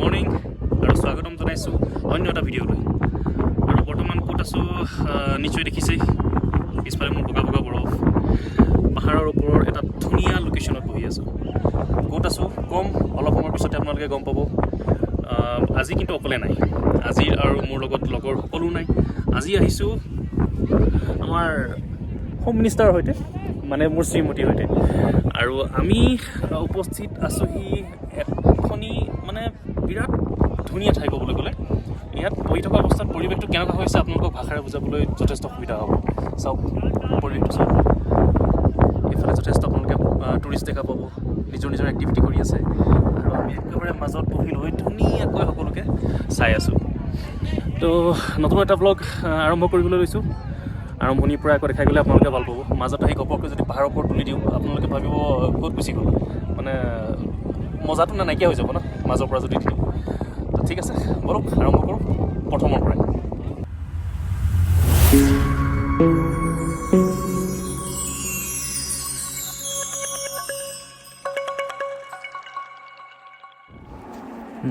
Morning আৰু স্বাগতম জনাইছোঁ অন্য এটা ভিডিঅ'লৈ। আৰু বৰ্তমান ক'ত আছোঁ নিশ্চয় দেখিছেই, পিছফালে মোৰ বগা বগা বৰফ, পাহাৰৰ ওপৰৰ এটা ধুনীয়া লোকেশ্যনত বহি আছোঁ। ক'ত আছোঁ কম, অলপ সময়ৰ পিছতে আপোনালোকে গম পাব। আজি কিন্তু অকলে নাই, আজি আৰু মোৰ লগত লগৰ সকলো নাই। আজি আহিছোঁ আমাৰ হোম মিনিষ্টাৰৰ সৈতে, মানে মোৰ শ্ৰীমতীৰ সৈতে। আৰু আমি উপস্থিত আছোঁহি এখনি মানে বিৰাট ধুনীয়া ঠাই ক'বলৈ গ'লে। ইয়াত বহি থকা অৱস্থাত পৰিৱেশটো কেনেকুৱা হৈছে আপোনালোকক ভাষাৰে বুজাবলৈ যথেষ্ট সুবিধা হ'ব। চাওক পৰিৱেশটো চাওক, এইফালে যথেষ্ট আপোনালোকে টুৰিষ্ট দেখা পাব, নিজৰ নিজৰ এক্টিভিটি কৰি আছে। আৰু আমি একেবাৰে মাজত বহি লৈ ধুনীয়াকৈ সকলোকে চাই আছোঁ। তো নতুন এটা ব্লগ আৰম্ভ কৰিবলৈ লৈছোঁ। আৰম্ভণিৰ পৰা আকৌ দেখাই গ'লে আপোনালোকে ভাল পাব। মাজত আহি ঘপককৈ যদি পাহাৰৰ ওপৰত তুলি দিওঁ, আপোনালোকে ভাবিব ক'ত গুচি গ'ল, মানে মজাটো নাইকিয়া হৈ যাব ন মাজৰ পৰা যদি দিওঁ। তো ঠিক আছে, বলক আৰম্ভ কৰোঁ প্ৰথমৰ পৰাই।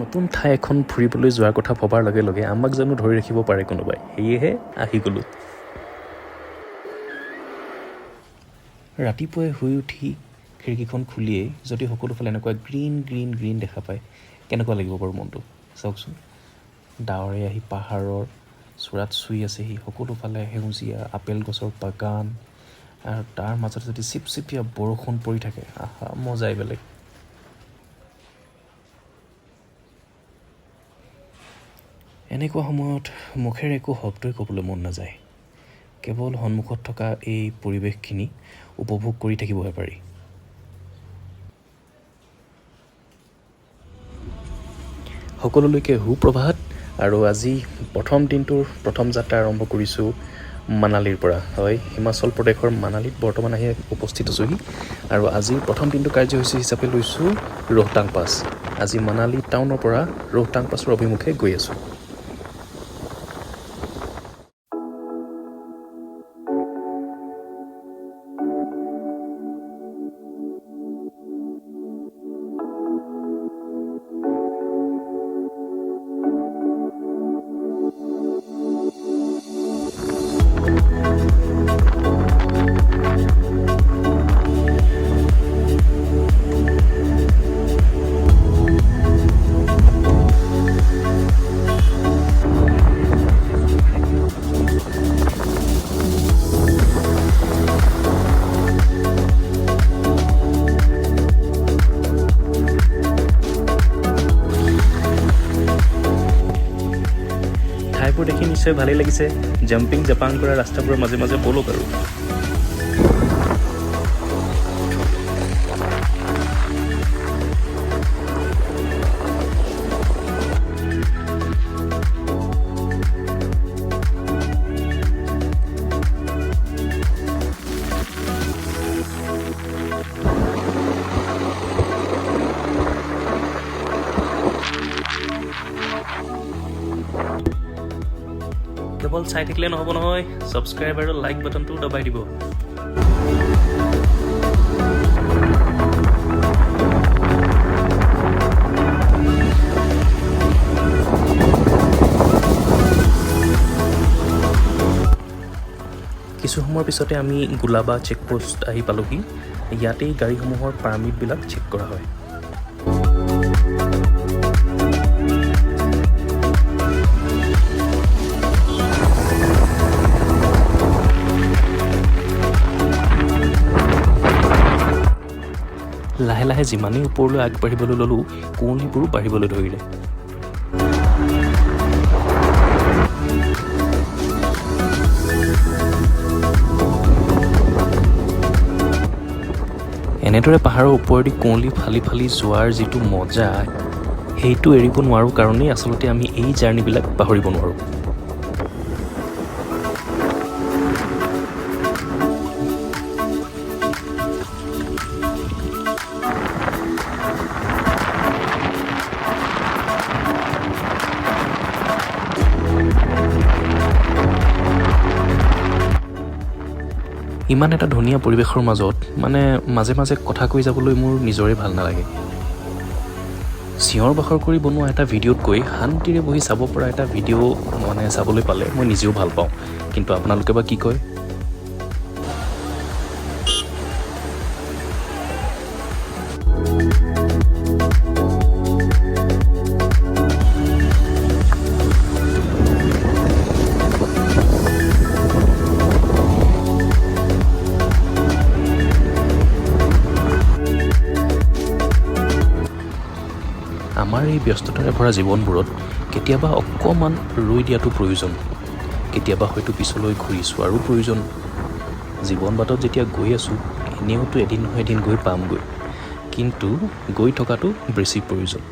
নতুন ঠাই এখন ফুৰিবলৈ যোৱাৰ কথা ভবাৰ লগে লগে আমাক জানো ধৰি ৰাখিব পাৰে কোনোবাই, সেয়েহে আহি গ'লোঁ। ৰাতিপুৱাই শুই উঠি খিৰিকীখন খুলিয়েই যদি সকলোফালে এনেকুৱা গ্ৰীণ গ্ৰীণ গ্ৰীণ দেখা পায়, কেনেকুৱা লাগিব বাৰু মনটো। চাওকচোন, ডাৱৰে আহি পাহাৰৰ চূড়াত চুই আছেহি, সকলোফালে সেউজীয়া আপেল গছৰ বাগান, আৰু তাৰ মাজত যদি চিপচিপীয়া বৰষুণ পৰি থাকে, আহা মজাই বেলেগ। এনেকুৱা সময়ত মুখেৰে একো শব্দই ক'বলৈ মন নাযায়, কেৱল সন্মুখত থকা এই পৰিৱেশখিনি উপভোগ কৰি থাকিবহে পাৰি। সকলোলৈকে সুপ্ৰভাত। আৰু আজি প্ৰথম দিনটোৰ প্ৰথম যাত্ৰা আৰম্ভ কৰিছোঁ মানালীৰ পৰা। হয়, হিমাচল প্ৰদেশৰ মানালীত বৰ্তমান আহি উপস্থিত আছোঁহি। আৰু আজিৰ প্ৰথম দিনটো কাৰ্যসূচী হিচাপে লৈছোঁ ৰোহতাং পাছ। আজি মানালী টাউনৰ পৰা ৰোহতাং পাছৰ অভিমুখে গৈ আছোঁ। ঠাইবোৰ দেখি নিশ্চয় ভালেই লাগিছে। জাম্পিং জাপাং কৰা ৰাস্তাবোৰৰ মাজে মাজে বলক আৰু। কেৱল চাই থাকিলে নহ'ব নহয়, ছাবস্ক্ৰাইব আৰু লাইক বাটনটো দবাই দিব। কিছু সময়ৰ পিছতে আমি গোলাবা চেকপোষ্ট আহি পালোহি। ইয়াতেই গাড়ীসমূহৰ পাৰ্মিটবিলাক চেক কৰা হয়। লাহে লাহে যিমানেই ওপৰলৈ আগবাঢ়িবলৈ ল'লোঁ, কুঁৱলীবোৰো বাঢ়িবলৈ ধৰিলে। এনেদৰে পাহাৰৰ ওপৰেদি কুঁৱলী ফালি ফালি যোৱাৰ যিটো মজা, সেইটো এৰিব নোৱাৰোঁ কাৰণেই আচলতে আমি এই জাৰ্ণিবিলাক পাহৰিব নোৱাৰোঁ। ইমান এটা ধুনীয়া পৰিৱেশৰ মাজত মানে মাজে মাজে কথা কৈ যাবলৈ মোৰ নিজৰে ভাল নালাগে। চিঞৰ বাখৰ কৰি বনোৱা এটা ভিডিঅ'তকৈ শান্তিৰে বহি চাব পৰা এটা ভিডিঅ' মানে চাবলৈ পালে মই নিজেও ভাল পাওঁ কিন্তু আপোনালোকে বা কি কয় আমাৰ এই ব্যস্ততাৰে ভৰা জীৱনবোৰত কেতিয়াবা অকণমান ৰৈ দিয়াটো প্ৰয়োজন কেতিয়াবা হয়তো পিছলৈ ঘূৰি চোৱাৰো প্ৰয়োজন জীৱন বাটত যেতিয়া গৈ আছোঁ এনেওতো এদিন নহয় এদিন গৈ পামগৈ কিন্তু গৈ থকাটো বেছি প্ৰয়োজন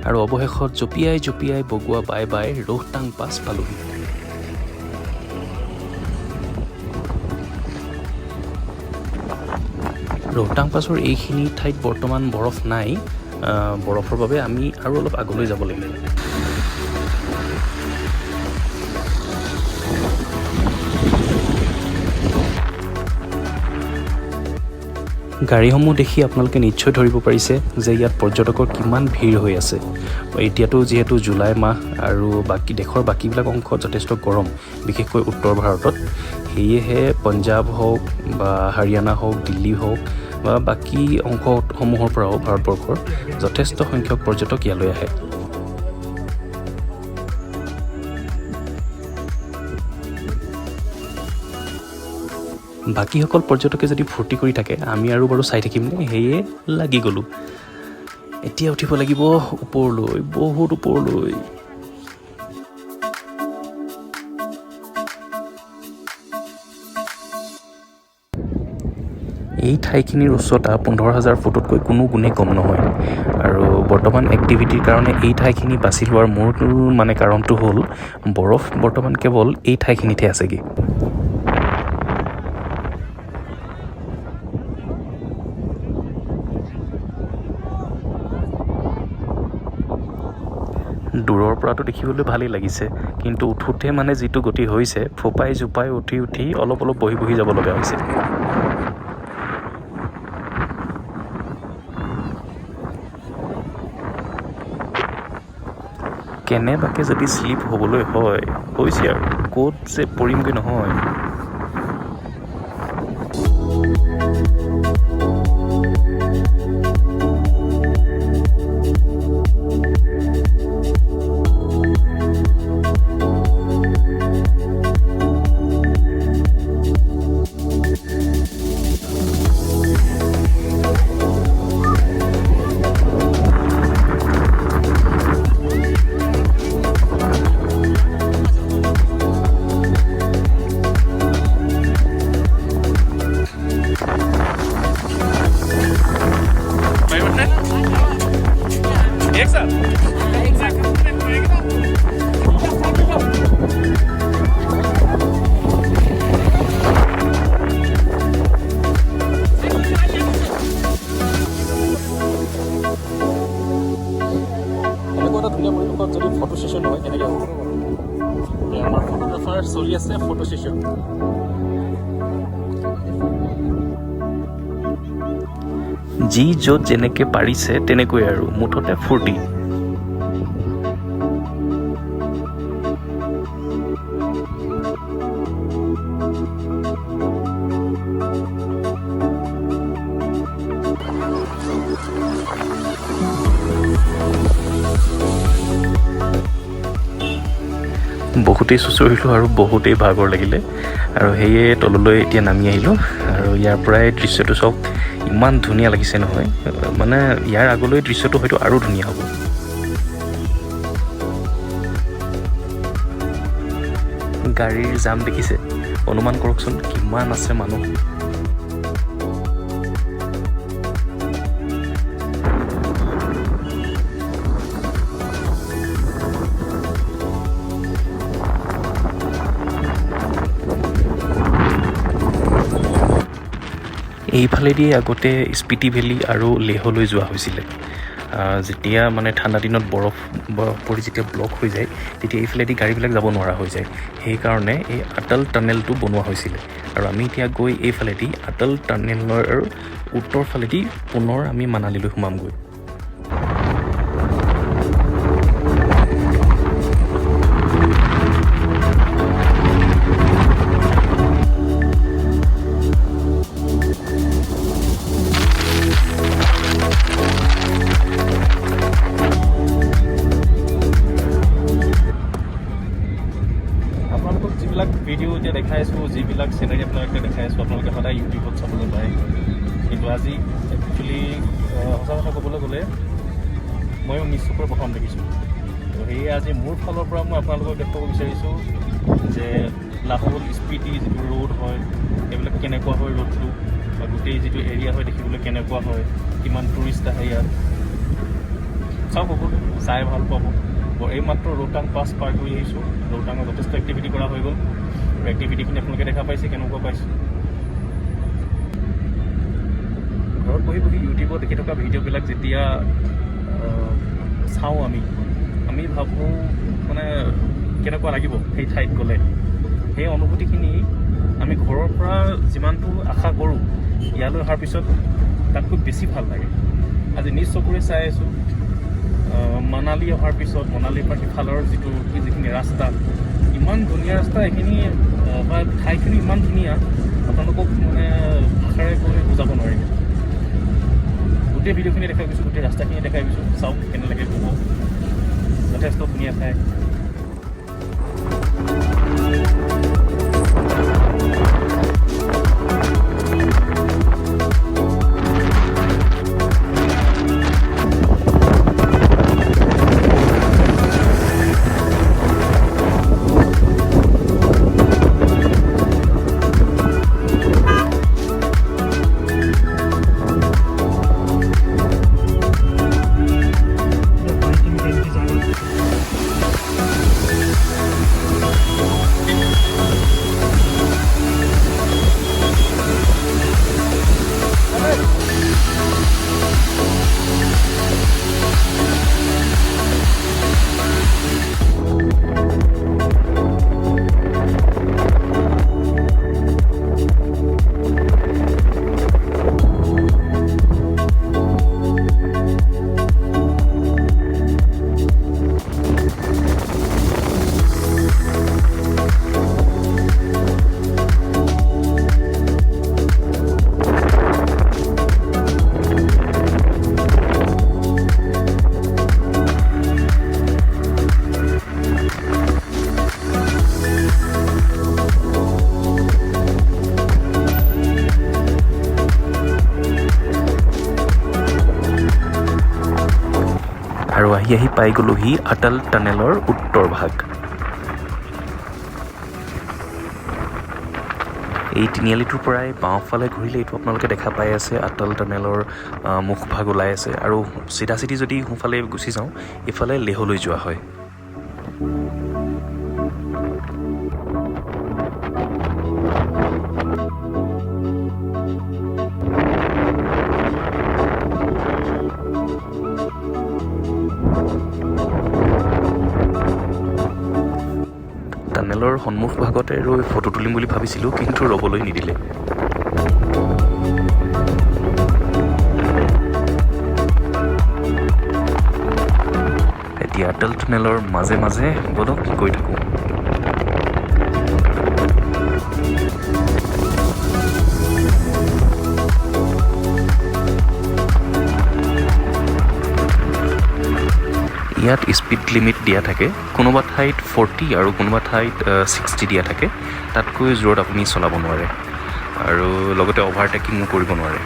আৰু অৱশেষত জঁপিয়াই বগোৱা বাই বাই ৰোহতাং পাছ পালোহি ৰোহতাং পাছৰ এইখিনি ঠাইত বৰ্তমান বৰফ নাই বৰফৰ বাবে আমি আৰু অলপ আগলৈ যাব লাগিব গাড়ীসমূহ দেখি আপোনালোকে নিশ্চয় ধৰিব পাৰিছে যে ইয়াত পৰ্যটকৰ কিমান ভিৰ হৈ আছে এতিয়াতো যিহেতু জুলাই মাহ আৰু দেশৰ বাকীবিলাক অংশত যথেষ্ট গৰম বিশেষকৈ উত্তৰ ভাৰতত সেয়েহে পঞ্জাৱ হওক বা হাৰিয়ানা হওক দিল্লী হওক বা বাকী অংশসমূহৰ পৰাও ভাৰতবৰ্ষৰ যথেষ্ট সংখ্যক পৰ্যটক ইয়ালৈ আহে বাকীসকল পৰ্যটকে যদি ফূৰ্তি কৰি থাকে আমি আৰু বাৰু চাই থাকিম নে সেয়ে লাগি গ'লোঁ এতিয়া উঠিব লাগিব ওপৰলৈ বহুত ওপৰলৈ এই ঠাইখিনিৰ উচ্চতা 15,000 ফুটতকৈ কোনো গুণেই কম নহয় আৰু বৰ্তমান এক্টিভিটিৰ কাৰণে এই ঠাইখিনি বাছি লোৱাৰ মোৰ মানে কাৰণটো হ'ল বৰফ বৰ্তমান কেৱল এই ঠাইখিনিতে আছেগৈ দূৰৰ পৰাটো দেখিবলৈ ভালেই লাগিছে কিন্তু উঠোতে মানে যিটো গতি হৈছে ফোপাই জোপাই উঠি অলপ বহি যাব লগা হৈছে কেনেবাকে যদি শ্লিপ হ'বলৈ হয় হৈছে আৰু ক'ত যে পৰিমগৈ নহয় যদি ফটো সেশন হয় কেনেকৈ হ'ব আমাৰ ফটোগ্ৰাফাৰ চলি আছে ফটো সেশন যি য'ত যেনেকৈ পাৰিছে তেনেকৈ আৰু মুঠতে ফূৰ্তি বহুতেই চুচৰিলোঁ আৰু বহুতেই ভাগৰ লাগিলে আৰু সেয়ে তললৈ এতিয়া নামি আহিলোঁ আৰু ইয়াৰ পৰাই দৃশ্যটো চাওক ইমান ধুনীয়া লাগিছে নহয় মানে ইয়াৰ আগলৈ দৃশ্যটো হয়তো আৰু ধুনীয়া হ'ব গাড়ীৰ জাম দেখিছে অনুমান কৰকচোন কিমান আছে মানুহ এইফালেদি আগতে স্পিতি ভেলী আৰু লেহলৈ যোৱা হৈছিলে যেতিয়া মানে ঠাণ্ডা দিনত বৰফ পৰি যেতিয়া ব্লক হৈ যায় তেতিয়া এইফালেদি গাড়ীবিলাক যাব নোৱাৰা হৈ যায় সেইকাৰণে এই আটল টানেলটো বনোৱা হৈছিলে আৰু আমি এতিয়া গৈ এইফালেদি আটল টানেলৰ উত্তৰ ফালেদি পুনৰ আমি মানালীলৈ সোমামগৈ ভিডিঅ' এতিয়া দেখাই আছোঁ যিবিলাক চিনাৰী আপোনালোকে দেখাই আছোঁ আপোনালোকে সদায় ইউটিউবত চাবলৈ পায় কিন্তু আজি একচুৱেলি সঁচা কথা ক'বলৈ গ'লে ময়ো নিশ্চয়কৈ প্ৰথম দেখিছোঁ তো সেয়ে আজি মোৰ ফালৰ পৰা মই আপোনালোকক দেখুৱাব বিচাৰিছোঁ যে লাহোল স্পিতি যিটো ৰোড হয় এইবিলাক কেনেকুৱা হয় ৰোডটো বা গোটেই যিটো এৰিয়া হয় দেখিবলৈ কেনেকুৱা হয় কিমান টুৰিষ্ট আহে ইয়াত চাওক সকলো চাই ভাল পাব এইমাত্ৰ ৰোহটাং পাছ পাৰ কৰি আহিছোঁ ৰোহটাঙত যথেষ্ট এক্টিভিটি কৰা হৈ গ'ল এক্টিভিটিখিনি আপোনালোকে দেখা পাইছে কেনেকুৱা পাইছে ঘৰত বহি বহি ইউটিউবত দেখি থকা ভিডিঅ'বিলাক যেতিয়া চাওঁ আমি ভাবোঁ মানে কেনেকুৱা লাগিব সেই ঠাইত গ'লে সেই অনুভূতিখিনি আমি ঘৰৰ পৰা যিমানটো আশা কৰোঁ ইয়ালৈ অহাৰ পিছত তাতকৈ বেছি ভাল লাগে আজি নিজ চকুৰে চাই আছোঁ মানালী অহাৰ পিছত মানালীৰ পৰা সিফালৰ যিখিনি ৰাস্তা ইমান ধুনীয়া ৰাস্তা এইখিনি বা ঠাইখিনি ইমান ধুনীয়া আপোনালোকক মানে ভাষাৰে কৈ বুজাব নোৱাৰিম গোটেই ভিডিঅ'খিনি দেখাই গৈছোঁ গোটেই ৰাস্তাখিনি দেখাই গৈছোঁ চাওক কেনে লাগে ক'ব যথেষ্ট ধুনীয়া ঠাই আৰু আহি পাই গ'লোহি আটল টানেলৰ উত্তৰ ভাগ এই তিনিআলিটোৰ পৰাই বাওঁফালে ঘূৰিলে এইটো আপোনালোকে দেখা পাই আছে আটল টানেলৰ মুখভাগ ওলাই আছে আৰু চিধা চিধি যদি সোঁফালে গুচি যাওঁ ইফালে লেহলৈ যোৱা হয় টানেলৰ সন্মুখ ভাগতে ৰৈ ফটো তুলিম বুলি ভাবিছিলোঁ কিন্তু ৰ'বলৈ নিদিলে এতিয়া আটল টানেলৰ মাজে মাজে বলক গৈ থাকোঁ ইয়াত স্পীড লিমিট দিয়া থাকে কোনোবা ঠাইত 40 আৰু কোনোবা ঠাইত 60 দিয়া থাকে তাতকৈ জোৰত আপুনি চলাব নোৱাৰে আৰু লগতে অভাৰটেকিঙো কৰিব নোৱাৰে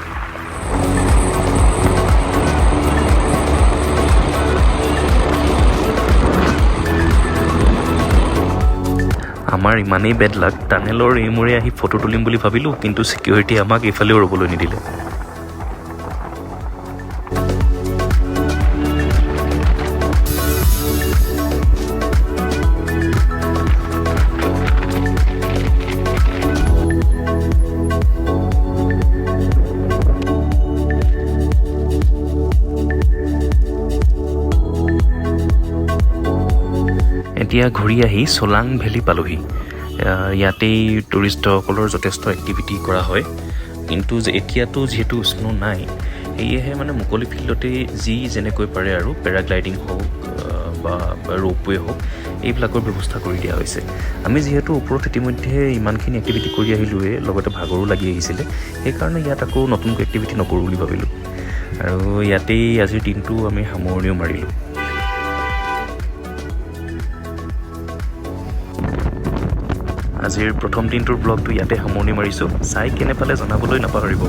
আমাৰ ইমানেই বেড লাক টানেলৰ এইমূৰে আহি ফটো তুলিম বুলি ভাবিলোঁ কিন্তু ছিকিউৰিটি আমাক এইফালেও ৰ'বলৈ নিদিলে এতিয়া ঘূৰি আহি চলাং ভেলী পালোহি ইয়াতেই টুৰিষ্টসকলৰ যথেষ্ট এক্টিভিটি কৰা হয় কিন্তু এতিয়াতো যিহেতু স্নো নাই সেয়েহে মানে মুকলি ফিল্ডতেই যি যেনেকৈ পাৰে আৰু পেৰাগ্লাইডিং হওক বা ৰোপৱে হওক এইবিলাকৰ ব্যৱস্থা কৰি দিয়া হৈছে আমি যিহেতু ওপৰত ইতিমধ্যে ইমানখিনি এক্টিভিটি কৰি আহিলোঁৱে লগতে ভাগৰো লাগি আহিছিলে সেইকাৰণে ইয়াত আকৌ নতুনকৈ এক্টিভিটি নকৰোঁ বুলি ভাবিলোঁ আৰু ইয়াতেই আজিৰ দিনটো আমি সামৰণিও মাৰিলোঁ আজিৰ প্ৰথম দিনটোৰ ব্লগটো ইয়াতে সামৰণি মাৰিছোঁ চাই কেনে পালে জনাবলৈ নাপাহৰিব